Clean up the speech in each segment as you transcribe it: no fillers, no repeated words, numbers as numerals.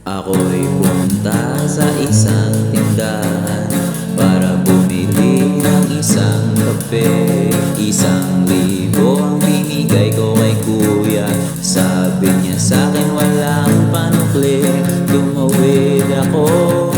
Ako'y pumunta sa isang tindahan para bumili ng isang kape. 1,000 ang binigay ko kay kuya. Sabi niya sa'kin walang panukli. Tumawid ako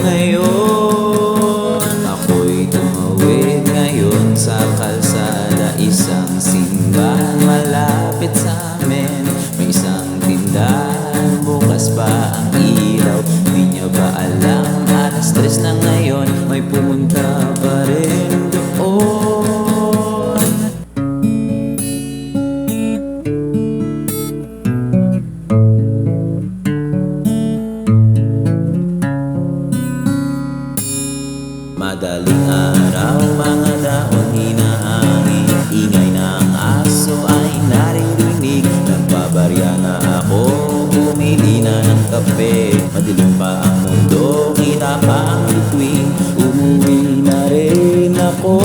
ngayon. Ako'y tumawid ngayon sa kalsada. Isang simbahan malapit sa amin. May isang tindahan, bukas pa ang ilaw. Di niya ba alam, 3:00 na ngayon, may pumunta pa rin doon. Madaling araw, mga daon hinahangin. Ingay ng aso ay naririnig. Nagbabarya na ako, bumili na ng kape. Madilim pa ang mundo, kita pa ang bituin. Umuwi na rin ako.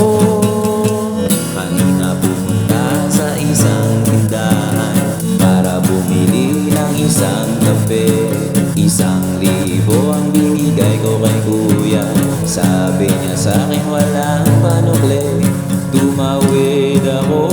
Kanina pumunta sa isang tindahan para bumili ng isang kape. 1,000 ang binigay ko kay kuya. Sabi niya sa'kin walang panukli. Tumawid ako